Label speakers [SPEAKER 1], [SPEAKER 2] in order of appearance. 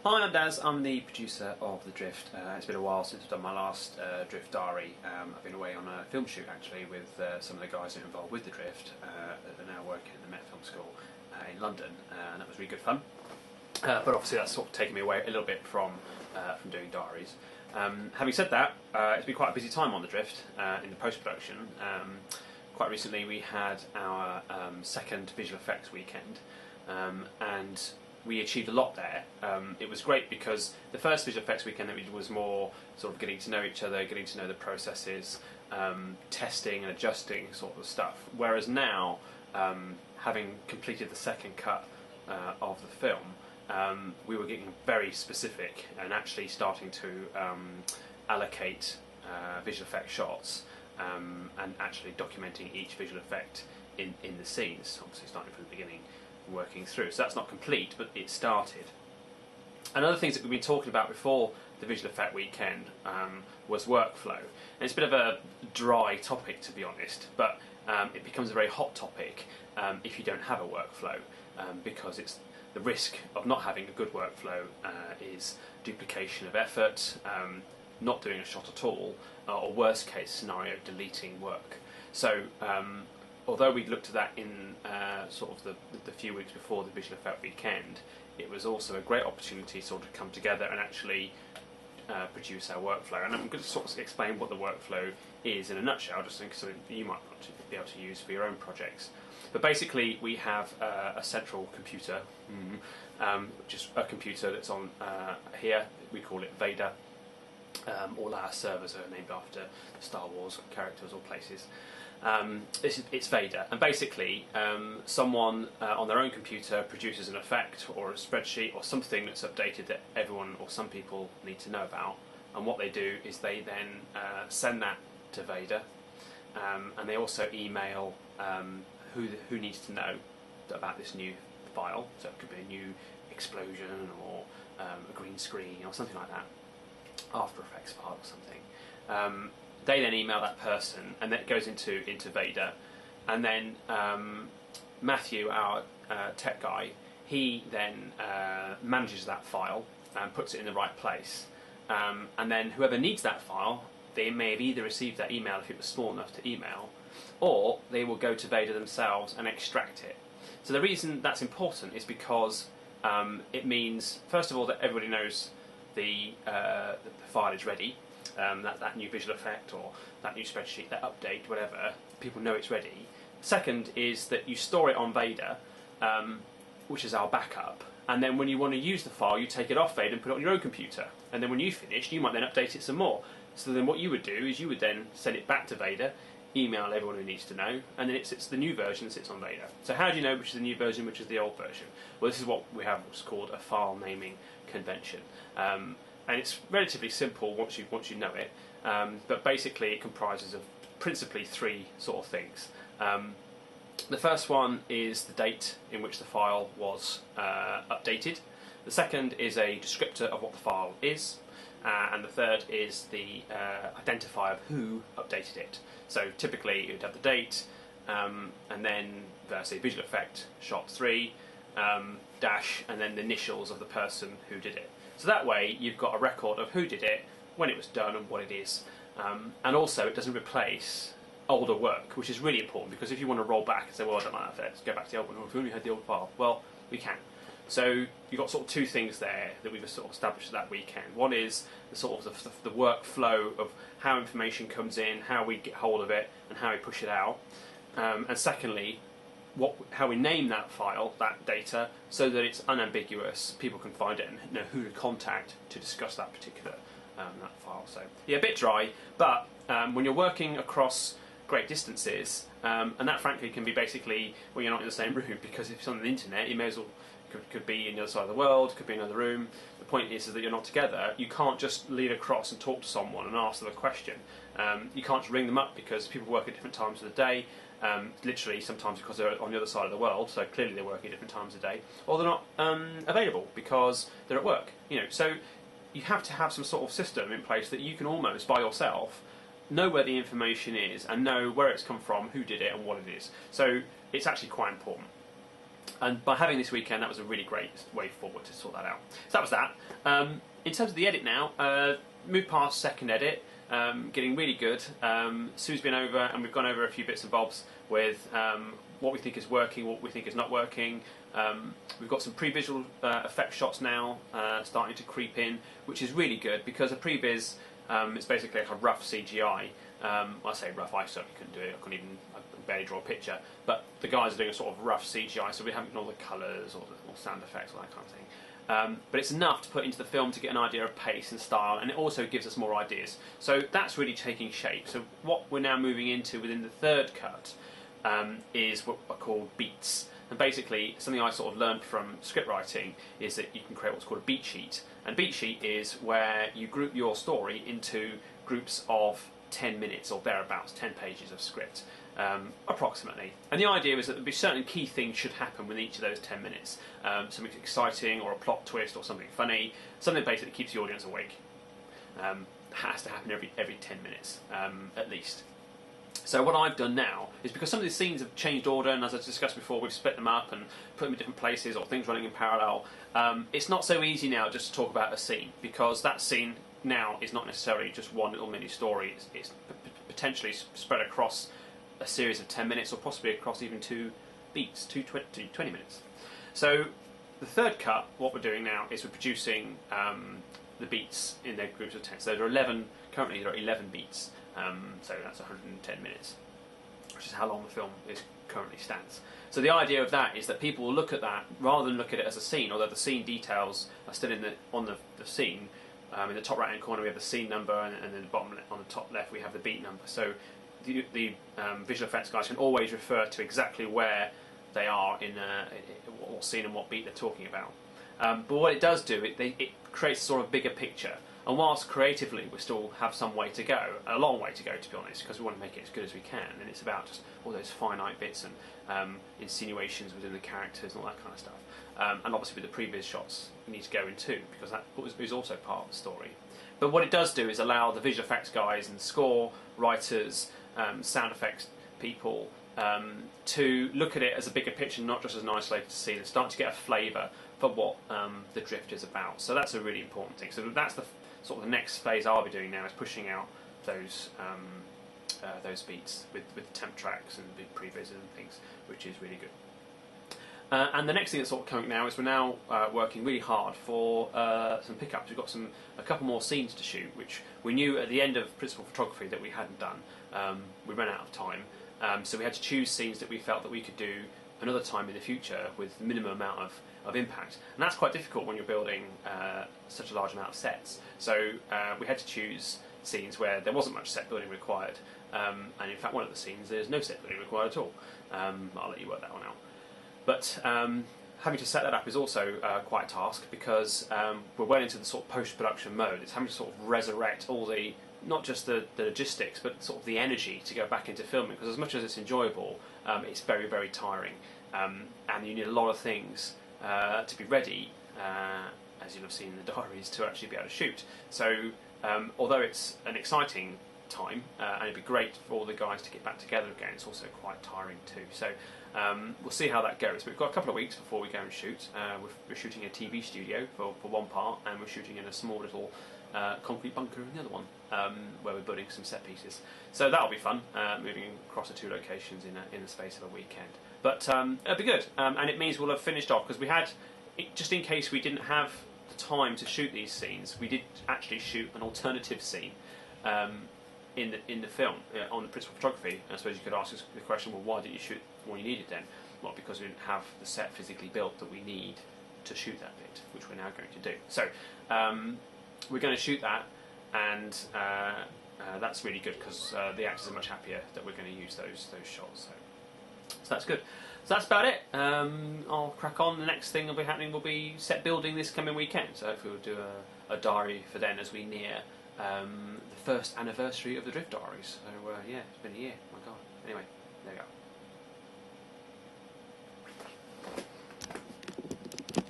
[SPEAKER 1] Hi, I'm Daz. I'm the producer of The Drift. It's been a while since I've done my last Drift diary. I've been away on a film shoot actually with some of the guys who are involved with The Drift that are now working at the Met Film School in London, and that was really good fun. But obviously that's sort of taken me away a little bit from doing diaries. Having said that, it's been quite a busy time on The Drift in the post-production. Quite recently we had our second visual effects weekend, and we achieved a lot there. It was great because the first visual effects weekend that we did was more sort of getting to know each other, getting to know the processes, testing and adjusting sort of stuff. Whereas now, having completed the second cut of the film, we were getting very specific and actually starting to allocate visual effect shots and actually documenting each visual effect in the scenes, obviously starting from the beginning, working through. So that's not complete, but it started. And other things that we've been talking about before the visual effect weekend was workflow. And it's a bit of a dry topic, to be honest, but it becomes a very hot topic if you don't have a workflow, because it's the risk of not having a good workflow is duplication of effort, not doing a shot at all, or worst case scenario, deleting work. So although we looked at that in sort of the few weeks before the visual effect weekend, it was also a great opportunity to sort of come together and actually produce our workflow. And I'm going to sort of explain what the workflow is in a nutshell, just so you might want to be able to use for your own projects. But basically we have a central computer, which is a computer that's on here. We call it Vader. All our servers are named after Star Wars characters or places. It's Vader, and basically someone on their own computer produces an effect or a spreadsheet or something that's updated that everyone or some people need to know about, and what they do is they then send that to Vader, and they also email who needs to know about this new file. So it could be a new explosion or a green screen or something like that, After Effects file or something. They then email that person, and then it goes into Vader, and then Matthew, our tech guy, he then manages that file and puts it in the right place, and then whoever needs that file, they may have either received that email if it was small enough to email, or they will go to Vader themselves and extract it. So the reason that's important is because it means, first of all, that everybody knows the file is ready. That new visual effect or that new spreadsheet, that update, whatever, people know it's ready. Second is that you store it on Vader, which is our backup, and then when you want to use the file, you take it off Vader and put it on your own computer, and then when you finish, you might then update it some more. So then what you would do is you would then send it back to Vader, email everyone who needs to know, and then it's the new version that sits on Vader. So how do you know which is the new version, which is the old version? Well, this is what we have, what's called a file naming convention. And it's relatively simple once you know it, but basically it comprises of principally three sort of things. The first one is the date in which the file was updated. The second is a descriptor of what the file is, and the third is the identifier of who updated it. So typically it would have the date, and then say visual effect shot 3 dash, and then the initials of the person who did it. So that way you've got a record of who did it, when it was done, and what it is. And also it doesn't replace older work, which is really important, because if you want to roll back and say, well, I don't like that, let's go back to the old one, or if we only had the old file, well, we can. So you've got sort of two things there that we've sort of established that weekend. One is the sort of the workflow of how information comes in, how we get hold of it, and how we push it out. And secondly, how we name that file, that data, so that it's unambiguous, people can find it and know who to contact to discuss that particular that file. So yeah, a bit dry, but when you're working across great distances, and that frankly can be basically when you're not in the same room, because if it's on the internet, you may as well could be in the other side of the world, could be in another room. The point is that you're not together. You can't just lean across and talk to someone and ask them a question. You can't just ring them up, because people work at different times of the day, literally sometimes because they're on the other side of the world, so clearly they're working at different times of the day, or they're not available because they're at work. So you have to have some sort of system in place that you can almost by yourself know where the information is and know where it's come from, who did it, and what it is. So it's actually quite important. And by having this weekend, that was a really great way forward to sort that out. So that was that. In terms of the edit now, moved past second edit, getting really good. Sue's been over and we've gone over a few bits and bobs with what we think is working, what we think is not working. We've got some pre-visual effect shots now starting to creep in, which is really good because a pre-vis is basically like a rough CGI. I say rough, I certainly couldn't do it, I barely draw a picture, but the guys are doing a sort of rough CGI, so we haven't got all the colours or sound effects or that kind of thing. But it's enough to put into the film to get an idea of pace and style, and it also gives us more ideas. So that's really taking shape. So what we're now moving into within the third cut is what are called beats. And basically, something I sort of learned from script writing is that you can create what's called a beat sheet. And a beat sheet is where you group your story into groups of 10 minutes or thereabouts, 10 pages of script. Approximately. And the idea is that there'll be certain key things should happen within each of those 10 minutes. Something exciting or a plot twist or something funny, something basically keeps the audience awake. Has to happen every 10 minutes, at least. So what I've done now is, because some of these scenes have changed order, and as I discussed before, we've split them up and put them in different places or things running in parallel, it's not so easy now just to talk about a scene, because that scene now is not necessarily just one little mini story. It's potentially spread across a series of 10 minutes or possibly across even 2 beats, 20 minutes. So the third cut, what we're doing now is we're producing the beats in their groups of 10. So there are 11, currently there are 11 beats, so that's 110 minutes, which is how long the film currently stands. So the idea of that is that people will look at that rather than look at it as a scene, although the scene details are still on the scene. In the top right hand corner we have the scene number, and then the bottom on the top left we have the beat number. So the visual effects guys can always refer to exactly where they are in what scene and what beat they're talking about. But what it does do, it creates sort of bigger picture. And whilst creatively we still have some way to go, a long way to go to be honest, because we want to make it as good as we can, and it's about just all those finite bits and insinuations within the characters and all that kind of stuff. And obviously with the previous shots we need to go in too, because that is also part of the story. But what it does do is allow the visual effects guys and score writers, sound effects people, to look at it as a bigger picture, not just as an isolated scene, and start to get a flavour for what the drift is about. So that's a really important thing. So that's the sort of the next phase I'll be doing now, is pushing out those beats with temp tracks and big previs and things, which is really good. And the next thing that's sort of coming now is we're now working really hard for some pickups. We've got a couple more scenes to shoot, which we knew at the end of principal photography that we hadn't done. We ran out of time, so we had to choose scenes that we felt that we could do another time in the future with the minimum amount of impact. And that's quite difficult when you're building such a large amount of sets. So we had to choose scenes where there wasn't much set building required. And in fact, one of the scenes, there's no set building required at all. I'll let you work that one out. But having to set that up is also quite a task, because we're well into the sort of post-production mode. It's having to sort of resurrect all not just the logistics, but sort of the energy to go back into filming, because as much as it's enjoyable, it's very, very tiring. And you need a lot of things to be ready, as you'll have seen in the diaries, to actually be able to shoot. So although it's an exciting time, and it'd be great for all the guys to get back together again, it's also quite tiring too. So we'll see how that goes. We've got a couple of weeks before we go and shoot. We're shooting a TV studio for one part, and we're shooting in a small little concrete bunker in the other one, where we're building some set pieces. So that'll be fun, moving across the 2 locations in the space of a weekend. But it'll be good, and it means we'll have finished off, because we had, just in case we didn't have the time to shoot these scenes, we did actually shoot an alternative scene in the film on the principal photography. And I suppose you could ask the question, well, why did you shoot what you needed then? Well, because we didn't have the set physically built that we need to shoot that bit, which we're now going to do. So we're going to shoot that, and that's really good, because the actors are much happier that we're going to use those shots. So that's good. So that's about it. I'll crack on. The next thing will be happening will be set building this coming weekend. So hopefully we'll do a diary for then, as we near the first anniversary of the Drift Diaries. So yeah, it's been a year. My God. Anyway, there you go.